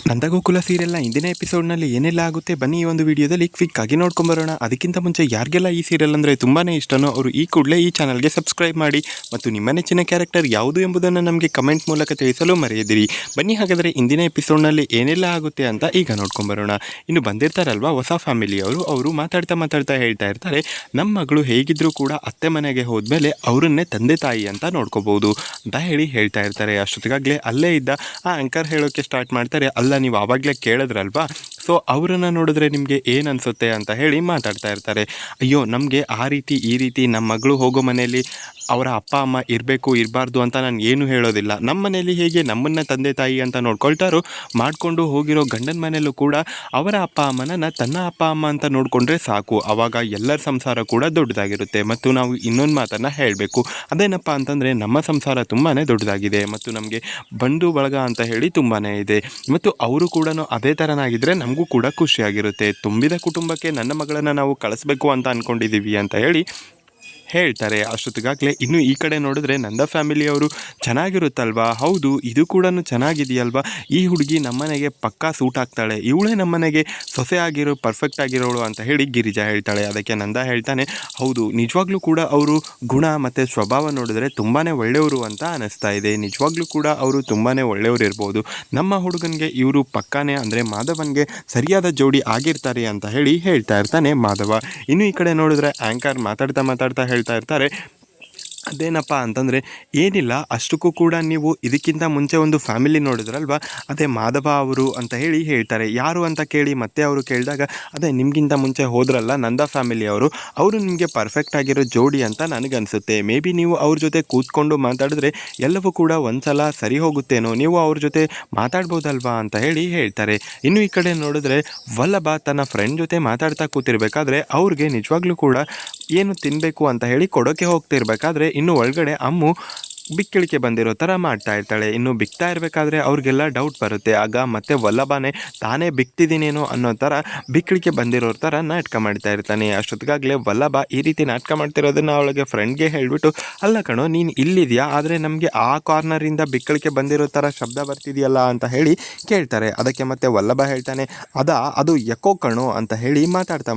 ನಂದಗೋಕುಲ ಸೀರಿಯಲ್ನ ಇಂದಿನ ಎಪಿಸೋಡ್ನಲ್ಲಿ ಏನೆಲ್ಲ ಆಗುತ್ತೆ ಬನ್ನಿ ಈ ಒಂದು ವಿಡಿಯೋದಲ್ಲಿ ಕ್ವಿಕ್ ಆಗಿ ನೋಡ್ಕೊಂಬರೋಣ. ಅದಕ್ಕಿಂತ ಮುಂಚೆ ಯಾರಿಗೆಲ್ಲ ಈ ಸೀರಿಯಲ್ ಅಂದರೆ ತುಂಬಾ ಇಷ್ಟನೋ ಅವರು ಈ ಕೂಡಲೇ ಈ ಚಾನಲ್ಗೆ ಸಬ್ಸ್ಕ್ರೈಬ್ ಮಾಡಿ ಮತ್ತು ನಿಮ್ಮ ನೆಚ್ಚಿನ ಕ್ಯಾರೆಕ್ಟರ್ ಯಾವುದು ಎಂಬುದನ್ನು ನಮಗೆ ಕಮೆಂಟ್ ಮೂಲಕ ತಿಳಿಸಲು ಮರೆಯದಿರಿ. ಬನ್ನಿ ಹಾಗಾದರೆ ಇಂದಿನ ಎಪಿಸೋಡ್ನಲ್ಲಿ ಏನೆಲ್ಲ ಆಗುತ್ತೆ ಅಂತ ಈಗ ನೋಡ್ಕೊಂಬರೋಣ. ಇನ್ನು ಬಂದಿರ್ತಾರಲ್ವಾ ಹೊಸ ಫ್ಯಾಮಿಲಿಯವರು, ಅವರು ಮಾತಾಡ್ತಾ ಹೇಳ್ತಾ ಇರ್ತಾರೆ, ನಮ್ಮ ಮಗಳು ಹೇಗಿದ್ರೂ ಕೂಡ ಅತ್ತೆ ಮನೆಗೆ ಹೋದ್ಮೇಲೆ ಅವರನ್ನೇ ತಂದೆ ತಾಯಿ ಅಂತ ನೋಡ್ಕೋಬಹುದು ಅಂತ ಹೇಳ್ತಾ ಇರ್ತಾರೆ. ಅಷ್ಟೊತ್ತಿಗಾಗಲೇ ಅಲ್ಲೇ ಇದ್ದ ಆ ಆಂಕರ್ ಹೇಳೋಕ್ಕೆ ಸ್ಟಾರ್ಟ್ ಮಾಡ್ತಾರೆ, ಅಲ್ಲ ನೀವು ಆವಾಗಲೇ ಕೇಳಿದ್ರಲ್ವಾ, ಸೊ ಅವರನ್ನು ನೋಡಿದ್ರೆ ನಿಮಗೆ ಏನು ಅನಿಸುತ್ತೆ ಅಂತ ಹೇಳಿ ಮಾತಾಡ್ತಾ ಇರ್ತಾರೆ. ಅಯ್ಯೋ ನಮಗೆ ಈ ರೀತಿ ನಮ್ಮ ಮಗಳು ಹೋಗೋ ಮನೆಯಲ್ಲಿ ಅವರ ಅಪ್ಪ ಅಮ್ಮ ಇರಬೇಕು ಇರಬಾರ್ದು ಅಂತ ನಾನು ಏನು ಹೇಳೋದಿಲ್ಲ. ನಮ್ಮ ಮನೆಯಲ್ಲಿ ಹೇಗೆ ನಮ್ಮನ್ನು ತಂದೆ ತಾಯಿ ಅಂತ ನೋಡ್ಕೊಳ್ತಾರೋ ಮಾಡಿಕೊಂಡು ಹೋಗಿರೋ ಗಂಡನ ಮನೆಯಲ್ಲೂ ಕೂಡ ಅವರ ಅಪ್ಪ ಅಮ್ಮನನ್ನು ತನ್ನ ಅಪ್ಪ ಅಮ್ಮ ಅಂತ ನೋಡಿಕೊಂಡ್ರೆ ಸಾಕು, ಆವಾಗ ಎಲ್ಲರ ಸಂಸಾರ ಕೂಡ ದೊಡ್ಡದಾಗಿರುತ್ತೆ. ಮತ್ತು ನಾವು ಇನ್ನೊಂದು ಮಾತನ್ನು ಹೇಳಬೇಕು, ಅದೇನಪ್ಪ ಅಂತಂದರೆ ನಮ್ಮ ಸಂಸಾರ ತುಂಬಾ ದೊಡ್ಡದಾಗಿದೆ ಮತ್ತು ನಮಗೆ ಬಂಧು ಬಳಗ ಅಂತ ಹೇಳಿ ತುಂಬಾ ಇದೆ ಮತ್ತು ಅವರು ಕೂಡ ಅದೇ ಥರನಾಗಿದ್ದರೆ ನಮಗೂ ಕೂಡ ಖುಷಿಯಾಗಿರುತ್ತೆ. ತುಂಬಿದ ಕುಟುಂಬಕ್ಕೆ ನನ್ನ ಮಗಳನ್ನು ನಾವು ಕಳಿಸ್ಬೇಕು ಅಂತ ಅಂದ್ಕೊಂಡಿದ್ದೀವಿ ಅಂತ ಹೇಳ್ತಾರೆ. ಅಷ್ಟೊತ್ತಿಗಾಗಲೇ ಇನ್ನು ಈ ಕಡೆ ನೋಡಿದ್ರೆ ನಂದ ಫ್ಯಾಮಿಲಿಯವರು ಚೆನ್ನಾಗಿರುತ್ತಲ್ವಾ, ಹೌದು ಇದು ಕೂಡ ಚೆನ್ನಾಗಿದೆಯಲ್ವಾ, ಈ ಹುಡುಗಿ ನಮ್ಮನೆಗೆ ಪಕ್ಕಾ ಸೂಟ್ ಆಗ್ತಾಳೆ, ಇವಳೇ ನಮ್ಮನೆಗೆ ಸೊಸೆ ಆಗಿರೋ ಪರ್ಫೆಕ್ಟ್ ಆಗಿರೋಳು ಅಂತ ಹೇಳಿ ಗಿರಿಜಾ ಹೇಳ್ತಾಳೆ. ಅದಕ್ಕೆ ನಂದ ಹೇಳ್ತಾನೆ, ಹೌದು ನಿಜವಾಗ್ಲೂ ಕೂಡ ಅವರು ಗುಣ ಮತ್ತು ಸ್ವಭಾವ ನೋಡಿದ್ರೆ ತುಂಬಾ ಒಳ್ಳೆಯವರು ಅಂತ ಅನ್ನಿಸ್ತಾ ಇದೆ, ನಿಜವಾಗ್ಲೂ ಕೂಡ ಅವರು ತುಂಬಾ ಒಳ್ಳೆಯವರು ಇರ್ಬೋದು, ನಮ್ಮ ಹುಡುಗನಿಗೆ ಇವರು ಪಕ್ಕಾನೇ ಅಂದರೆ ಮಾಧವನ್ಗೆ ಸರಿಯಾದ ಜೋಡಿ ಆಗಿರ್ತಾರೆ ಅಂತ ಹೇಳ್ತಾ ಇರ್ತಾನೆ ಮಾಧವ. ಇನ್ನು ಈ ಕಡೆ ನೋಡಿದ್ರೆ ಆ್ಯಂಕರ್ ಮಾತಾಡ್ತಾ ಹೇಳ್ತಾ ಇರ್ತಾರೆ, ಅದೇನಪ್ಪ ಅಂತಂದರೆ ಏನಿಲ್ಲ, ಅಷ್ಟಕ್ಕೂ ಕೂಡ ನೀವು ಇದಕ್ಕಿಂತ ಮುಂಚೆ ಒಂದು ಫ್ಯಾಮಿಲಿ ನೋಡಿದ್ರಲ್ವ, ಅದೇ ಮಾಧವ ಅವರು ಅಂತ ಹೇಳ್ತಾರೆ. ಯಾರು ಅಂತ ಕೇಳಿ ಮತ್ತೆ ಅವರು ಕೇಳಿದಾಗ, ಅದೇ ನಿಮಗಿಂತ ಮುಂಚೆ ಹೋದ್ರಲ್ಲ ನಂದ ಫ್ಯಾಮಿಲಿಯವರು, ಅವರು ನಿಮಗೆ ಪರ್ಫೆಕ್ಟ್ ಆಗಿರೋ ಜೋಡಿ ಅಂತ ನನಗನ್ಸುತ್ತೆ, ಮೇ ಬಿ ನೀವು ಅವ್ರ ಜೊತೆ ಕೂತ್ಕೊಂಡು ಮಾತಾಡಿದ್ರೆ ಎಲ್ಲವೂ ಕೂಡ ಒಂದ್ಸಲ ಸರಿ ಹೋಗುತ್ತೇನೋ, ನೀವು ಅವ್ರ ಜೊತೆ ಮಾತಾಡ್ಬೋದಲ್ವಾ ಅಂತ ಹೇಳ್ತಾರೆ. ಇನ್ನು ಈ ಕಡೆ ನೋಡಿದ್ರೆ ವಲ್ಲಭ ತನ್ನ ಫ್ರೆಂಡ್ ಜೊತೆ ಮಾತಾಡ್ತಾ ಕೂತಿರ್ಬೇಕಾದ್ರೆ ಅವ್ರಿಗೆ ನಿಜವಾಗ್ಲೂ ಕೂಡ ಏನು ತಿನ್ನಬೇಕು ಅಂತ ಕೊಡೋಕ್ಕೆ ಹೋಗ್ತಿರ್ಬೇಕಾದ್ರೆ ಇನ್ನು ಒಳಗಡೆ ಅಮ್ಮು ಬಿಕ್ಕಳಿಕೆ ಬಂದಿರೋ ಥರ ಮಾಡ್ತಾ ಇರ್ತಾಳೆ. ಇನ್ನು ಬಿಕ್ತಾ ಇರಬೇಕಾದ್ರೆ ಅವ್ರಿಗೆಲ್ಲ ಡೌಟ್ ಬರುತ್ತೆ. ಆಗ ಮತ್ತೆ ವಲ್ಲಭನೇ ತಾನೇ ಬಿಕ್ತಿದ್ದೀನೇನೋ ಅನ್ನೋ ಥರ ಬಿಕ್ಕಳಿಕೆ ಬಂದಿರೋ ಥರ ನಾಟಕ ಮಾಡ್ತಾ ಇರ್ತಾನೆ. ಅಷ್ಟೊತ್ತಿಗಾಗಲೇ ವಲ್ಲಭ ಈ ರೀತಿ ನಾಟಕ ಮಾಡ್ತಿರೋದನ್ನು ಅವಳಿಗೆ ಫ್ರೆಂಡ್ಗೆ ಹೇಳಿಬಿಟ್ಟು, ಅಲ್ಲ ಕಣೋ ನೀನು ಇಲ್ಲಿದೆಯಾ, ಆದರೆ ನಮಗೆ ಆ ಕಾರ್ನರಿಂದ ಬಿಕ್ಕಳಿಕೆ ಬಂದಿರೋ ಥರ ಶಬ್ದ ಬರ್ತಿದೆಯಲ್ಲ ಅಂತ ಕೇಳ್ತಾರೆ. ಅದಕ್ಕೆ ಮತ್ತೆ ವಲ್ಲಭ ಹೇಳ್ತಾನೆ, ಅದು ಎಕೋ ಕಣೋ ಅಂತ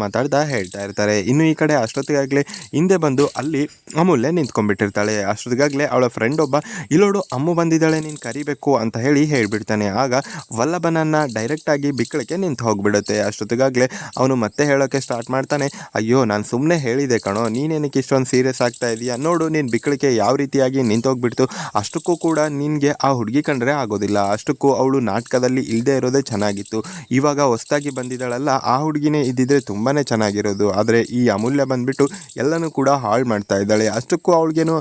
ಮಾತಾಡ್ತಾ ಹೇಳ್ತಾ ಇರ್ತಾರೆ. ಇನ್ನು ಈ ಕಡೆ ಅಷ್ಟೊತ್ತಿಗಾಗಲೇ ಹಿಂದೆ ಬಂದು ಅಲ್ಲಿ ಅಮೂಲ್ಯ ನಿಂತ್ಕೊಂಡ್ಬಿಟ್ಟಿರ್ತಾಳೆ. ಅಷ್ಟೊತ್ತಿಗಾಗಲೇ ಅವಳ ಫ್ರೆಂಡ್ ಒಬ್ಬ, ಇಲ್ಲೋಡು ಅಮ್ಮು ಬಂದಿದ್ದಾಳೆ ನೀನು ಕರಿಬೇಕು ಅಂತ ಹೇಳ್ಬಿಡ್ತಾನೆ. ಆಗ ವಲ್ಲಭನನ್ನು ಡೈರೆಕ್ಟಾಗಿ ಬಿಕ್ಕಳಿಕೆ ನಿಂತು ಹೋಗ್ಬಿಡುತ್ತೆ. ಅಷ್ಟೊತ್ತಿಗಾಗಲೇ ಅವನು ಮತ್ತೆ ಹೇಳೋಕ್ಕೆ ಸ್ಟಾರ್ಟ್ ಮಾಡ್ತಾನೆ, ಅಯ್ಯೋ ನಾನು ಸುಮ್ಮನೆ ಹೇಳಿದೆ ಕಣೋ, ನೀನೇನಕ್ಕೆ ಇಷ್ಟೊಂದು ಸೀರಿಯಸ್ ಆಗ್ತಾ ಇದೆಯಾ, ನೋಡು ನೀನು ಬಿಕ್ಕಳಿಕೆ ಯಾವ ರೀತಿಯಾಗಿ ನಿಂತೋಗ್ಬಿಡ್ತು, ಅಷ್ಟಕ್ಕೂ ಕೂಡ ನಿನಗೆ ಆ ಹುಡುಗಿ ಕಂಡ್ರೆ ಆಗೋದಿಲ್ಲ, ಅಷ್ಟಕ್ಕೂ ಅವಳು ನಾಟಕದಲ್ಲಿ ಇಲ್ಲದೆ ಇರೋದೇ ಚೆನ್ನಾಗಿತ್ತು, ಇವಾಗ ಹೊಸದಾಗಿ ಬಂದಿದ್ದಾಳಲ್ಲ ಆ ಹುಡುಗಿನೇ ಇದ್ದಿದ್ರೆ ತುಂಬಾ ಚೆನ್ನಾಗಿರೋದು, ಆದರೆ ಈ ಅಮೂಲ್ಯ ಬಂದುಬಿಟ್ಟು ಎಲ್ಲನೂ ಕೂಡ ಹಾಳು ಮಾಡ್ತಾ ಇದ್ದಾಳೆ, ಅಷ್ಟಕ್ಕೂ ಅವಳಿಗೇನು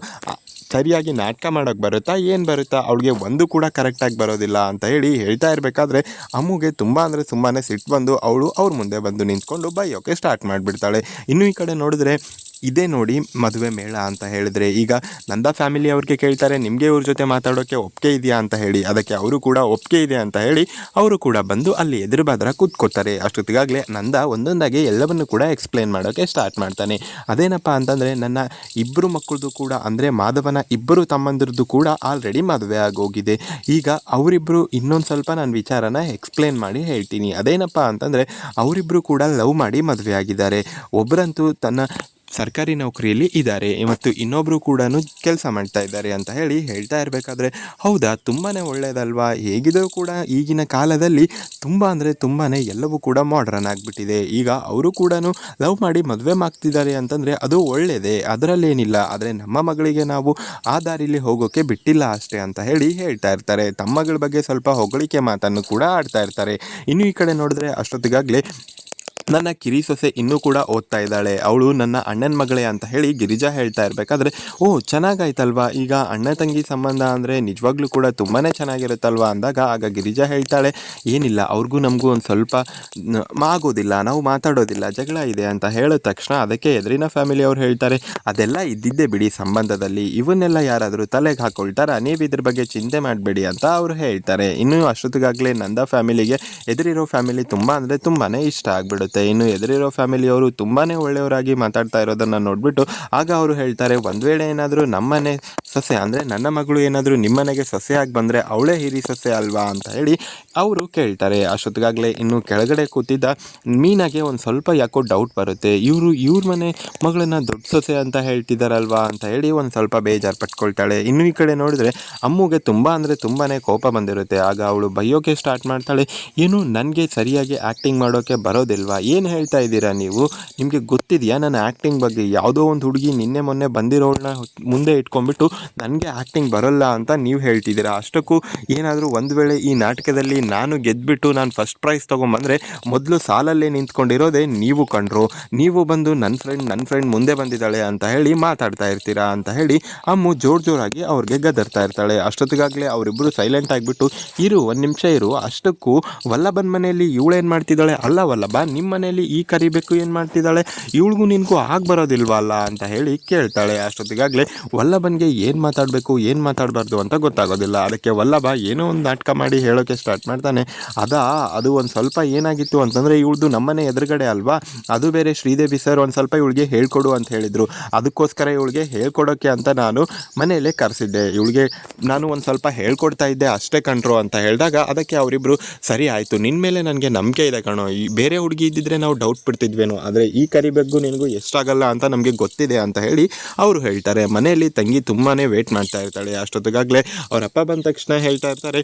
ಸರಿಯಾಗಿ ನಾಟಕ ಮಾಡೋಕ್ಕೆ ಬರುತ್ತಾ ಏನು ಬರುತ್ತಾ, ಅವಳಿಗೆ ಒಂದು ಕೂಡ ಕರೆಕ್ಟಾಗಿ ಬರೋದಿಲ್ಲ ಅಂತ ಹೇಳ್ತಾ ಇರಬೇಕಾದ್ರೆ ಅಮ್ಮುಗೆ ತುಂಬ ಅಂದರೆ ತುಂಬಾ ಸಿಟ್ಟು ಬಂದು ಅವಳು ಅವ್ರ ಮುಂದೆ ಬಂದು ನಿಂತ್ಕೊಂಡು ಬೈಯೋಕ್ಕೆ ಸ್ಟಾರ್ಟ್ ಮಾಡಿಬಿಡ್ತಾಳೆ. ಇನ್ನು ಈ ಕಡೆ ನೋಡಿದ್ರೆ ಇದೇ ನೋಡಿ ಮದುವೆ ಮೇಳ ಅಂತ ಹೇಳಿದ್ರೆ, ಈಗ ನಂದ ಫ್ಯಾಮಿಲಿ ಅವ್ರಿಗೆ ಕೇಳ್ತಾರೆ, ನಿಮಗೆ ಇವ್ರ ಜೊತೆ ಮಾತಾಡೋಕ್ಕೆ ಒಪ್ಪಿಗೆ ಇದೆಯಾ ಅಂತ ಅದಕ್ಕೆ ಅವರು ಕೂಡ ಒಪ್ಪಿಗೆ ಇದೆ ಅಂತ ಅವರು ಕೂಡ ಬಂದು ಅಲ್ಲಿ ಎದುರು ಬಾದ್ರ ಕೂತ್ಕೋತಾರೆ. ಅಷ್ಟೊತ್ತಿಗಾಗಲೇ ನಂದ ಒಂದೊಂದಾಗಿ ಎಲ್ಲವನ್ನು ಕೂಡ ಎಕ್ಸ್ಪ್ಲೇನ್ ಮಾಡೋಕ್ಕೆ ಸ್ಟಾರ್ಟ್ ಮಾಡ್ತಾನೆ. ಅದೇನಪ್ಪ ಅಂತಂದರೆ ನನ್ನ ಇಬ್ಬರು ಮಕ್ಕಳದು ಕೂಡ ಅಂದರೆ ಮಾಧವನ ಇಬ್ಬರು ತಮ್ಮಂದಿರದ್ದು ಕೂಡ ಆಲ್ರೆಡಿ ಮದುವೆ ಆಗೋಗಿದೆ. ಈಗ ಅವರಿಬ್ಬರು ಇನ್ನೊಂದು ಸ್ವಲ್ಪ ನಾನು ವಿಚಾರನ ಎಕ್ಸ್ಪ್ಲೇನ್ ಮಾಡಿ ಹೇಳ್ತೀನಿ. ಅದೇನಪ್ಪ ಅಂತಂದರೆ ಅವರಿಬ್ಬರು ಕೂಡ ಲವ್ ಮಾಡಿ ಮದುವೆ ಆಗಿದ್ದಾರೆ. ಒಬ್ಬರಂತೂ ತನ್ನ ಸರ್ಕಾರಿ ನೌಕರಿಯಲ್ಲಿ ಇದ್ದಾರೆ ಮತ್ತು ಇನ್ನೊಬ್ಬರು ಕೂಡ ಕೆಲಸ ಮಾಡ್ತಾ ಇದ್ದಾರೆ ಅಂತ ಹೇಳ್ತಾ ಇರಬೇಕಾದ್ರೆ, ಹೌದಾ ತುಂಬಾ ಒಳ್ಳೆಯದಲ್ವಾ, ಹೇಗಿದ್ದರೂ ಕೂಡ ಈಗಿನ ಕಾಲದಲ್ಲಿ ತುಂಬ ಅಂದರೆ ತುಂಬಾ ಎಲ್ಲವೂ ಕೂಡ ಮಾಡ್ರನ್ ಆಗಿಬಿಟ್ಟಿದೆ, ಈಗ ಅವರು ಕೂಡ ಲವ್ ಮಾಡಿ ಮದುವೆ ಮಾಡ್ತಿದ್ದಾರೆ ಅಂತಂದರೆ ಅದು ಒಳ್ಳೆಯದೇ, ಅದರಲ್ಲೇನಿಲ್ಲ, ಆದರೆ ನಮ್ಮ ಮಗಳಿಗೆ ನಾವು ಆ ದಾರಿಲಿ ಹೋಗೋಕ್ಕೆ ಬಿಟ್ಟಿಲ್ಲ ಅಷ್ಟೇ ಅಂತ ಹೇಳ್ತಾ ಇರ್ತಾರೆ. ತಮ್ಮ ಮಗಳ ಬಗ್ಗೆ ಸ್ವಲ್ಪ ಹೊಗಳಿಕೆ ಮಾತನ್ನು ಕೂಡ ಆಡ್ತಾ ಇರ್ತಾರೆ. ಇನ್ನು ಈ ಕಡೆ ನೋಡಿದ್ರೆ ಅಷ್ಟೊತ್ತಿಗಾಗಲೇ ನನ್ನ ಕಿರಿ ಸೊಸೆ ಇನ್ನೂ ಕೂಡ ಓದ್ತಾ ಇದ್ದಾಳೆ, ಅವಳು ನನ್ನ ಅಣ್ಣನ ಮಗಳೇ ಅಂತ ಗಿರಿಜಾ ಹೇಳ್ತಾ ಇರಬೇಕಾದ್ರೆ, ಓ ಚೆನ್ನಾಗಾಯ್ತಲ್ವಾ, ಈಗ ಅಣ್ಣ ತಂಗಿ ಸಂಬಂಧ ಅಂದರೆ ನಿಜವಾಗ್ಲೂ ಕೂಡ ತುಂಬಾ ಚೆನ್ನಾಗಿರುತ್ತಲ್ವ ಅಂದಾಗ ಆಗ ಗಿರಿಜಾ ಹೇಳ್ತಾಳೆ, ಏನಿಲ್ಲ ಅವ್ರಿಗೂ ನಮಗೂ ಒಂದು ಸ್ವಲ್ಪ ಆಗೋದಿಲ್ಲ, ನಾವು ಮಾತಾಡೋದಿಲ್ಲ, ಜಗಳ ಇದೆ ಅಂತ ಹೇಳಿದ ತಕ್ಷಣ ಅದಕ್ಕೆ ಎದುರಿನ ಫ್ಯಾಮಿಲಿ ಅವ್ರು ಹೇಳ್ತಾರೆ, ಅದೆಲ್ಲ ಇದ್ದಿದ್ದೇ ಬಿಡಿ ಸಂಬಂಧದಲ್ಲಿ, ಇವನ್ನೆಲ್ಲ ಯಾರಾದರೂ ತಲೆಗೆ ಹಾಕೊಳ್ತಾರ, ನೀವು ಇದ್ರ ಬಗ್ಗೆ ಚಿಂತೆ ಮಾಡಬೇಡಿ ಅಂತ ಅವರು ಹೇಳ್ತಾರೆ. ಇನ್ನೂ ಅಷ್ಟೊತ್ತಿಗಾಗಲೇ ನಂದ ಫ್ಯಾಮಿಲಿಗೆ ಎದುರಿರೋ ಫ್ಯಾಮಿಲಿ ತುಂಬ ಅಂದರೆ ತುಂಬಾ ಇಷ್ಟ ಆಗಿಬಿಡುತ್ತೆ. ಇರುತ್ತೆ. ಇನ್ನು ಎದುರಿರೋ ಫ್ಯಾಮಿಲಿಯವರು ತುಂಬಾ ಒಳ್ಳೆಯವರಾಗಿ ಮಾತಾಡ್ತಾ ಇರೋದನ್ನು ನೋಡಿಬಿಟ್ಟು ಆಗ ಅವರು ಹೇಳ್ತಾರೆ, ಒಂದು ವೇಳೆ ಏನಾದರೂ ನಮ್ಮನೆ ಸೊಸೆ ಅಂದರೆ ನನ್ನ ಮಗಳು ಏನಾದರೂ ನಿಮ್ಮನೆಗೆ ಸೊಸೆಯಾಗಿ ಬಂದರೆ ಅವಳೇ ಹಿರಿ ಸೊಸೆ ಅಲ್ವಾ ಅಂತ ಹೇಳಿ ಅವರು ಕೇಳ್ತಾರೆ. ಅಷ್ಟೊತ್ತಿಗಾಗಲೇ ಇನ್ನು ಕೆಳಗಡೆ ಕೂತಿದ್ದ ಮೀನಾಗೆ ಒಂದು ಸ್ವಲ್ಪ ಯಾಕೋ ಡೌಟ್ ಬರುತ್ತೆ. ಇವ್ರ ಮನೆ ಮಗಳನ್ನ ದೊಡ್ಡ ಸೊಸೆ ಅಂತ ಹೇಳ್ತಿದ್ದಾರಲ್ವಾ ಅಂತ ಹೇಳಿ ಒಂದು ಸ್ವಲ್ಪ ಬೇಜಾರು ಪಟ್ಕೊಳ್ತಾಳೆ. ಇನ್ನು ಈ ಕಡೆ ನೋಡಿದ್ರೆ ಅಮ್ಮುಗೆ ತುಂಬ ಅಂದರೆ ತುಂಬಾ ಕೋಪ ಬಂದಿರುತ್ತೆ. ಆಗ ಅವಳು ಬೈಯೋಕೆ ಸ್ಟಾರ್ಟ್ ಮಾಡ್ತಾಳೆ, ಏನು ನನಗೆ ಸರಿಯಾಗಿ ಆ್ಯಕ್ಟಿಂಗ್ ಮಾಡೋಕ್ಕೆ ಬರೋದಿಲ್ವಾ? ಏನು ಹೇಳ್ತಾ ಇದ್ದೀರಾ ನೀವು? ನಿಮಗೆ ಗೊತ್ತಿದೆಯಾ ನನ್ನ ಆ್ಯಕ್ಟಿಂಗ್ ಬಗ್ಗೆ? ಯಾವುದೋ ಒಂದು ಹುಡುಗಿ ನಿನ್ನೆ ಮೊನ್ನೆ ಬಂದಿರೋಳನ್ನ ಮುಂದೆ ಇಟ್ಕೊಂಡ್ಬಿಟ್ಟು ನನಗೆ ಆ್ಯಕ್ಟಿಂಗ್ ಬರೋಲ್ಲ ಅಂತ ನೀವು ಹೇಳ್ತಿದ್ದೀರಾ. ಅಷ್ಟಕ್ಕೂ ಏನಾದರೂ ಒಂದು ವೇಳೆ ಈ ನಾಟಕದಲ್ಲಿ ನಾನು ಗೆದ್ದುಬಿಟ್ಟು ನಾನು ಫಸ್ಟ್ ಪ್ರೈಸ್ ತೊಗೊಂಬಂದರೆ ಮೊದಲು ಸಾಲಲ್ಲೇ ನಿಂತ್ಕೊಂಡಿರೋದೇ ನೀವು ಕಂಡ್ರು. ನೀವು ಬಂದು ನನ್ನ ಫ್ರೆಂಡ್ ಮುಂದೆ ಬಂದಿದ್ದಾಳೆ ಅಂತ ಹೇಳಿ ಮಾತಾಡ್ತಾ ಇರ್ತೀರಾ ಅಂತ ಹೇಳಿ ಅಮ್ಮು ಜೋರಾಗಿ ಅವ್ರಿಗೆ ಗದರ್ತಾ ಇರ್ತಾಳೆ. ಅಷ್ಟೊತ್ತಿಗಾಗಲೇ ಅವರಿಬ್ಬರು ಸೈಲೆಂಟ್ ಆಗಿಬಿಟ್ಟು, ಒಂದು ನಿಮಿಷ ಇರು, ಅಷ್ಟಕ್ಕೂ ವಲ್ಲಭನ ಮನೆಯಲ್ಲಿ ಇವಳೇನು ಮಾಡ್ತಿದ್ದಾಳೆ? ಅಲ್ಲ ವಲ್ಲಭ, ನಿಮ್ಮ ಮನೆಯಲ್ಲಿ ಈ ಕರಿಬೇಕು ಏನು ಮಾಡ್ತಿದ್ದಾಳೆ? ಇವಳಿಗೂ ನಿನಗೂ ಬರೋದಿಲ್ವಲ್ಲ ಅಂತ ಹೇಳಿ ಕೇಳ್ತಾಳೆ. ಅಷ್ಟೊತ್ತಿಗಾಗಲೇ ವಲ್ಲಭನಿಗೆ ಏನು ಮಾತಾಡಬೇಕು ಏನು ಮಾತಾಡಬಾರ್ದು ಅಂತ ಗೊತ್ತಾಗೋದಿಲ್ಲ. ಅದಕ್ಕೆ ವಲ್ಲಭ ಏನೋ ಒಂದು ನಾಟಕ ಮಾಡಿ ಹೇಳೋಕ್ಕೆ ಸ್ಟಾರ್ಟ್ ಮಾಡ್ತಾನೆ. ಅದು ಒಂದು ಸ್ವಲ್ಪ ಏನಾಗಿತ್ತು ಅಂತಂದರೆ, ಇವಳ್ದು ನಮ್ಮನೆ ಎದುರುಗಡೆ ಅಲ್ವಾ, ಅದು ಬೇರೆ ಶ್ರೀದೇವಿ ಸರ್ ಒಂದು ಸ್ವಲ್ಪ ಇವಳಿಗೆ ಹೇಳ್ಕೊಡು ಅಂತ ಹೇಳಿದರು. ಅದಕ್ಕೋಸ್ಕರ ಇವಳಿಗೆ ಹೇಳ್ಕೊಡೋಕ್ಕೆ ಅಂತ ನಾನು ಮನೆಯಲ್ಲೇ ಕರೆಸಿದ್ದೆ. ಇವಳಿಗೆ ನಾನು ಒಂದು ಸ್ವಲ್ಪ ಹೇಳ್ಕೊಡ್ತಾ ಇದ್ದೆ ಅಷ್ಟೇ ಕಣ್ರು ಅಂತ ಹೇಳಿದಾಗ ಅದಕ್ಕೆ ಅವರಿಬ್ಬರು, ಸರಿ ಆಯಿತು, ನಿನ್ನ ಮೇಲೆ ನನಗೆ ನಂಬಿಕೆ ಇದೆ ಕಣೋ, ಈ ಬೇರೆ ಹುಡುಗಿ ಇದ್ದಿದ್ರೆ ನಾವು ಡೌಟ್ ಬಿಡ್ತಿದ್ವೇನೋ, ಆದರೆ ಈ ಕರಿಬೇಕು ನಿನಗೂ ಎಷ್ಟಾಗಲ್ಲ ಅಂತ ನಮಗೆ ಗೊತ್ತಿದೆ ಅಂತ ಹೇಳಿ ಅವರು ಹೇಳ್ತಾರೆ. ಮನೆಯಲ್ಲಿ ತಂಗಿ ತುಂಬಾ ವೇಟ್ ಮಾಡ್ತಾ ಇರ್ತಾಳೆ. ಅಷ್ಟೊತ್ತಿಗಾಗಲೇ ಅವ್ರ ಅಪ್ಪ ಬಂದ ತಕ್ಷಣ ಹೇಳ್ತಾ ಇರ್ತಾರೆ,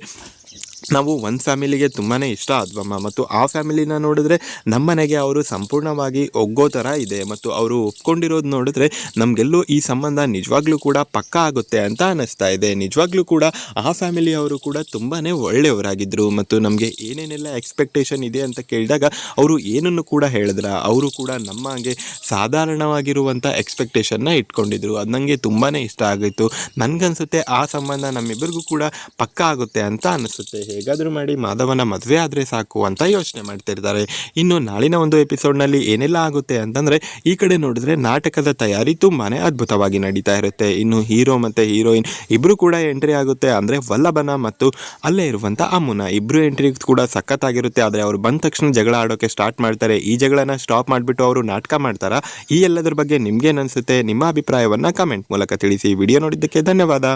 ನಾವು ಒಂದು ಫ್ಯಾಮಿಲಿಗೆ ತುಂಬಾ ಇಷ್ಟ ಆದ್ವಮ್ಮ, ಮತ್ತು ಆ ಫ್ಯಾಮಿಲಿನ ನೋಡಿದ್ರೆ ನಮ್ಮನೆಗೆ ಅವರು ಸಂಪೂರ್ಣವಾಗಿ ಒಗ್ಗೋ ಥರ ಇದೆ, ಮತ್ತು ಅವರು ಒಪ್ಕೊಂಡಿರೋದು ನೋಡಿದ್ರೆ ನಮಗೆಲ್ಲೂ ಈ ಸಂಬಂಧ ನಿಜವಾಗ್ಲೂ ಕೂಡ ಪಕ್ಕ ಆಗುತ್ತೆ ಅಂತ ಅನ್ನಿಸ್ತಾ ಇದೆ. ನಿಜವಾಗ್ಲೂ ಕೂಡ ಆ ಫ್ಯಾಮಿಲಿಯವರು ಕೂಡ ತುಂಬಾ ಒಳ್ಳೆಯವರಾಗಿದ್ದರು, ಮತ್ತು ನಮಗೆ ಏನೇನೆಲ್ಲ ಎಕ್ಸ್ಪೆಕ್ಟೇಷನ್ ಇದೆ ಅಂತ ಕೇಳಿದಾಗ ಅವರು ಏನನ್ನು ಕೂಡ ಹೇಳಿದ್ರ, ಅವರು ಕೂಡ ನಮಗೆ ಸಾಧಾರಣವಾಗಿರುವಂಥ ಎಕ್ಸ್ಪೆಕ್ಟೇಷನ್ನ ಇಟ್ಕೊಂಡಿದ್ರು. ಅದು ನನಗೆ ತುಂಬಾ ಇಷ್ಟ ಆಗಿತ್ತು. ನನಗನ್ಸುತ್ತೆ ಆ ಸಂಬಂಧ ನಮ್ಮಿಬ್ಬರಿಗೂ ಕೂಡ ಪಕ್ಕ ಆಗುತ್ತೆ ಅಂತ ಅನಿಸುತ್ತೆ. ಹೇಗಾದರೂ ಮಾಡಿ ಮಾಧವನ ಮದುವೆ ಆದರೆ ಸಾಕು ಅಂತ ಯೋಚನೆ ಮಾಡ್ತಿರ್ತಾರೆ. ಇನ್ನು ನಾಳಿನ ಒಂದು ಎಪಿಸೋಡ್ನಲ್ಲಿ ಏನೆಲ್ಲ ಆಗುತ್ತೆ ಅಂತಂದರೆ, ಈ ಕಡೆ ನೋಡಿದ್ರೆ ನಾಟಕದ ತಯಾರಿ ತುಂಬಾ ಅದ್ಭುತವಾಗಿ ನಡೀತಾ ಇರುತ್ತೆ. ಇನ್ನು ಹೀರೋ ಮತ್ತು ಹೀರೋಯಿನ್ ಇಬ್ಬರು ಕೂಡ ಎಂಟ್ರಿ ಆಗುತ್ತೆ. ಅಂದರೆ ವಲ್ಲಭನ ಮತ್ತು ಅಲ್ಲೇ ಇರುವಂಥ ಅಮ್ಮನ ಇಬ್ಬರು ಎಂಟ್ರಿ ಕೂಡ ಸಖತ್ತಾಗಿರುತ್ತೆ. ಆದರೆ ಅವರು ಬಂದ ತಕ್ಷಣ ಜಗಳ ಆಡೋಕ್ಕೆ ಸ್ಟಾರ್ಟ್ ಮಾಡ್ತಾರೆ. ಈ ಜಗಳನ ಸ್ಟಾಪ್ ಮಾಡಿಬಿಟ್ಟು ಅವರು ನಾಟಕ ಮಾಡ್ತಾರಾ? ಈ ಎಲ್ಲದರ ಬಗ್ಗೆ ನಿಮ್ಗೇನು ಅನಿಸುತ್ತೆ? ನಿಮ್ಮ ಅಭಿಪ್ರಾಯವನ್ನು ಕಮೆಂಟ್ ಮೂಲಕ ತಿಳಿಸಿ. ವಿಡಿಯೋ ನೋಡಿದ್ದಕ್ಕೆ ಧನ್ಯವಾದ.